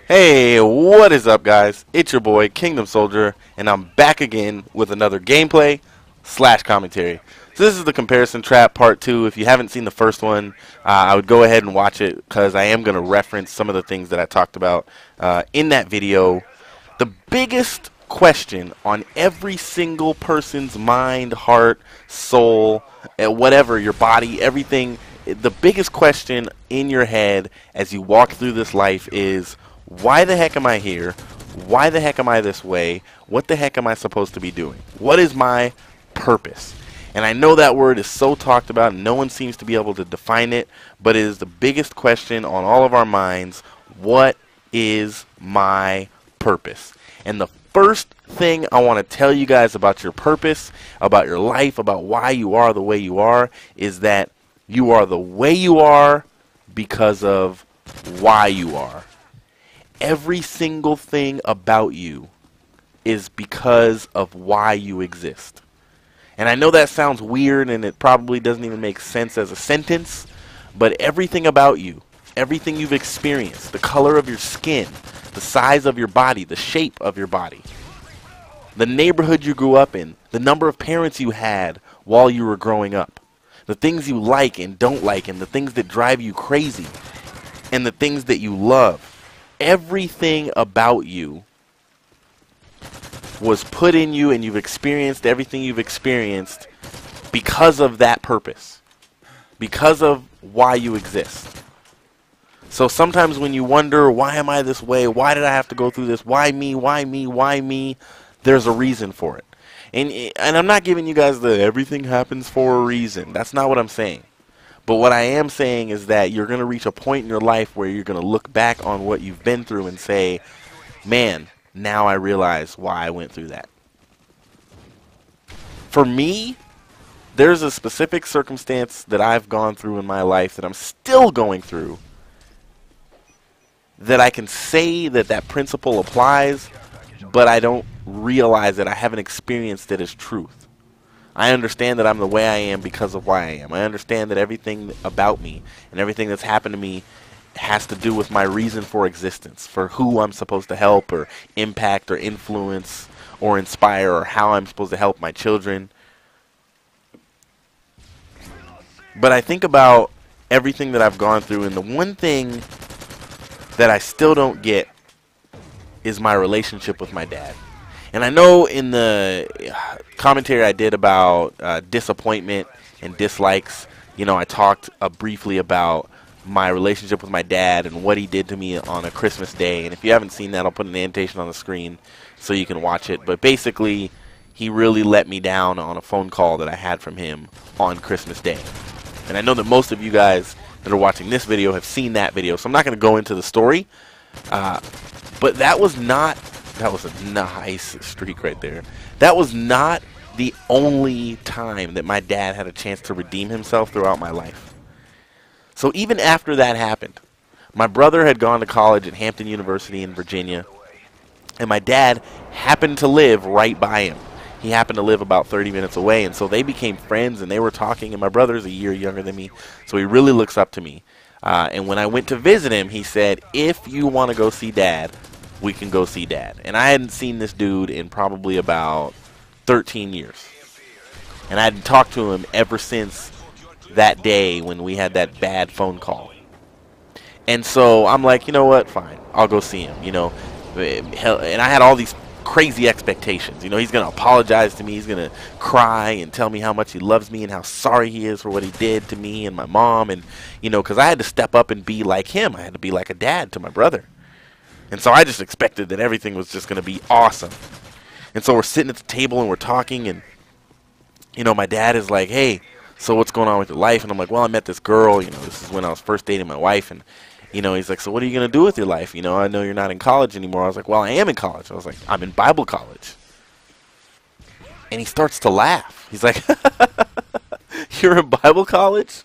Hey, what is up, guys? It's your boy Kingdom Soldier, and I'm back again with another gameplay / commentary. So this is the Comparison Trap Part 2. If you haven't seen the first one, I would go ahead and watch it because I am going to reference some of the things that I talked about in that video. The biggest question on every single person's mind, heart, soul, whatever, your body, everything, the biggest question in your head as you walk through this life is, why the heck am I here? Why the heck am I this way? What the heck am I supposed to be doing? What is my purpose? And I know that word is so talked about and no one seems to be able to define it, but it is the biggest question on all of our minds. What is my purpose? And the first thing I want to tell you guys about your purpose, about your life, about why you are the way you are, is that you are the way you are because of why you are. Every single thing about you is because of why you exist. And I know that sounds weird and it probably doesn't even make sense as a sentence, but everything about you, everything you've experienced, the color of your skin, the size of your body, the shape of your body, the neighborhood you grew up in, the number of parents you had while you were growing up, the things you like and don't like, and the things that drive you crazy, and the things that you love. Everything about you was put in you, and you've experienced everything you've experienced because of that purpose, because of why you exist. So sometimes when you wonder, why am I this way? Why did I have to go through this? Why me? Why me? Why me? There's a reason for it. And I'm not giving you guys the everything happens for a reason. That's not what I'm saying. But what I am saying is that you're going to reach a point in your life where you're going to look back on what you've been through and say, man, now I realize why I went through that. For me, there's a specific circumstance that I've gone through in my life that I'm still going through that I can say that that principle applies, but I don't realize that I haven't experienced it as truth. I understand that I'm the way I am because of why I am. I understand that everything about me and everything that's happened to me has to do with my reason for existence, for who I'm supposed to help or impact or influence or inspire, or how I'm supposed to help my children. But I think about everything that I've gone through, and the one thing that I still don't get is my relationship with my dad. And I know in the commentary I did about disappointment and dislikes, you know, I talked briefly about my relationship with my dad and what he did to me on a Christmas day. And if you haven't seen that, I'll put an annotation on the screen so you can watch it. But basically, he really let me down on a phone call that I had from him on Christmas Day. And I know that most of you guys that are watching this video have seen that video, so I'm not going to go into the story. But that was not... That was a nice streak right there. That was not the only time that my dad had a chance to redeem himself throughout my life. So even after that happened, my brother had gone to college at Hampton University in Virginia, and my dad happened to live right by him. He happened to live about 30 minutes away, and so they became friends, and they were talking, and my brother's a year younger than me, so he really looks up to me. And when I went to visit him, he said, if you want to go see Dad, we can go see Dad. And I hadn't seen this dude in probably about 13 years. And I hadn't talked to him ever since that day when we had that bad phone call. And so I'm like, you know what, fine, I'll go see him, you know. And I had all these crazy expectations. You know, he's going to apologize to me. He's going to cry and tell me how much he loves me and how sorry he is for what he did to me and my mom. And, you know, because I had to step up and be like him. I had to be like a dad to my brother. And so I just expected that everything was just going to be awesome. And so we're sitting at the table and we're talking, and, you know, my dad is like, hey, so what's going on with your life? And I'm like, well, I met this girl, you know, this is when I was first dating my wife. And, you know, he's like, so what are you going to do with your life? You know, I know you're not in college anymore. I was like, well, I am in college. I was like, I'm in Bible college. And he starts to laugh. He's like, you're in Bible college?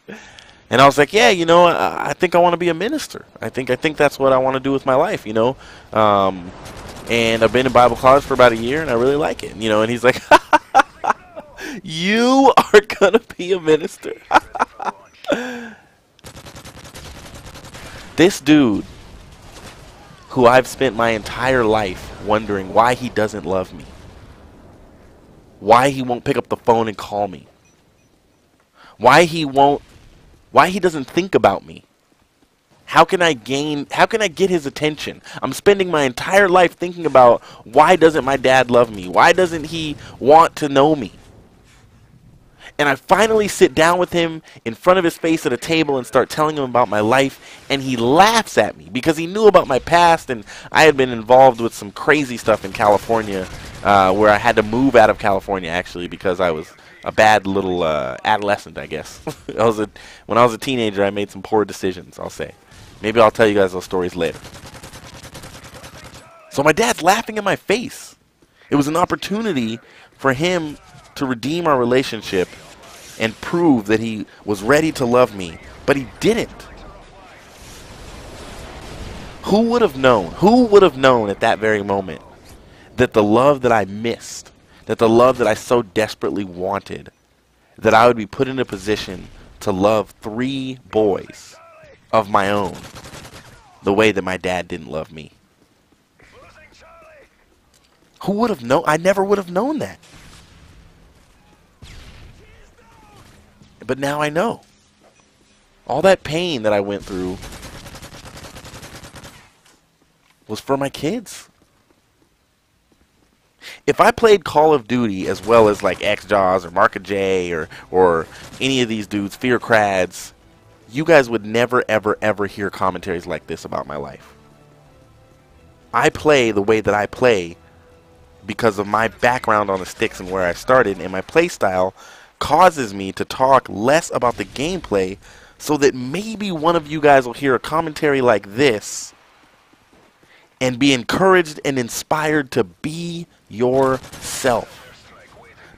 And I was like, yeah, you know, I think I want to be a minister. I think that's what I want to do with my life, you know. And I've been in Bible college for about a year, and I really like it, you know. And he's like, you are going to be a minister? This dude who I've spent my entire life wondering why he doesn't love me, why he won't pick up the phone and call me, why he doesn't think about me. How can I get his attention? I'm spending my entire life thinking about, why doesn't my dad love me? Why doesn't he want to know me? And I finally sit down with him in front of his face at a table and start telling him about my life, and he laughs at me because he knew about my past, and I had been involved with some crazy stuff in California, where I had to move out of California actually because I was a bad little adolescent, I guess. When I was a teenager, I made some poor decisions, I'll say. Maybe I'll tell you guys those stories later. So my dad's laughing in my face. It was an opportunity for him to redeem our relationship and prove that he was ready to love me, but he didn't. Who would have known? Who would have known at that very moment that the love that I missed, that the love that I so desperately wanted, that I would be put in a position to love 3 boys of my own the way that my dad didn't love me? Who would have known? I never would have known that. But now I know. All that pain that I went through was for my kids. If I played Call of Duty as well as like X-Jaws or Marka J or any of these dudes, Fear Crads, you guys would never, ever, ever hear commentaries like this about my life. I play the way that I play because of my background on the sticks and where I started, and my play style causes me to talk less about the gameplay so that maybe one of you guys will hear a commentary like this and be encouraged and inspired to be yourself.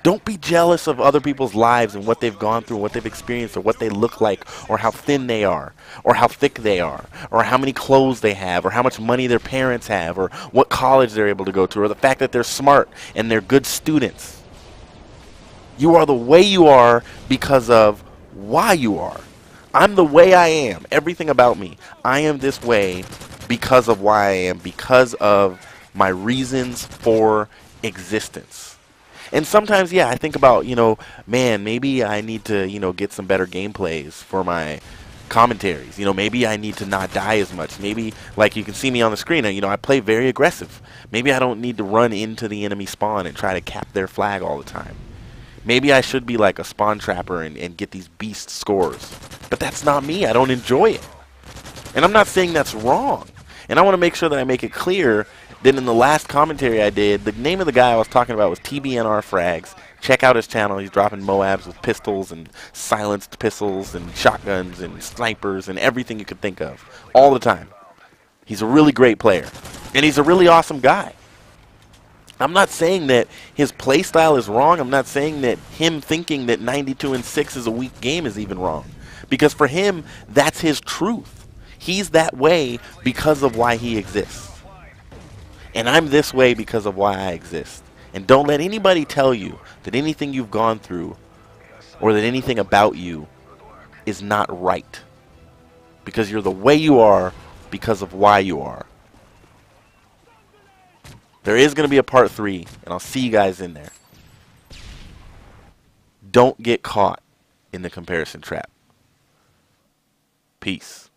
Don't be jealous of other people's lives and what they've gone through, what they've experienced, or what they look like, or how thin they are, or how thick they are, or how many clothes they have, or how much money their parents have, or what college they're able to go to, or the fact that they're smart and they're good students. You are the way you are because of why you are. I'm the way I am. Everything about me. I am this way because of why I am, because of my reasons for existence. And sometimes, yeah, I think about, man, maybe I need to, get some better gameplays for my commentaries. Maybe I need to not die as much. Maybe, like you can see me on the screen, I play very aggressive. Maybe I don't need to run into the enemy spawn and try to cap their flag all the time. Maybe I should be like a spawn trapper and get these beast scores. But that's not me. I don't enjoy it. And I'm not saying that's wrong. And I want to make sure that I make it clear that in the last commentary I did, the name of the guy I was talking about was TBNR Frags. Check out his channel. He's dropping Moabs with pistols and silenced pistols and shotguns and snipers and everything you could think of. All the time. He's a really great player. And he's a really awesome guy. I'm not saying that his playstyle is wrong. I'm not saying that him thinking that 92-6 is a weak game is even wrong. Because for him, that's his truth. He's that way because of why he exists. And I'm this way because of why I exist. And don't let anybody tell you that anything you've gone through or that anything about you is not right. Because you're the way you are because of why you are. There is going to be a part 3, and I'll see you guys in there. Don't get caught in the comparison trap. Peace.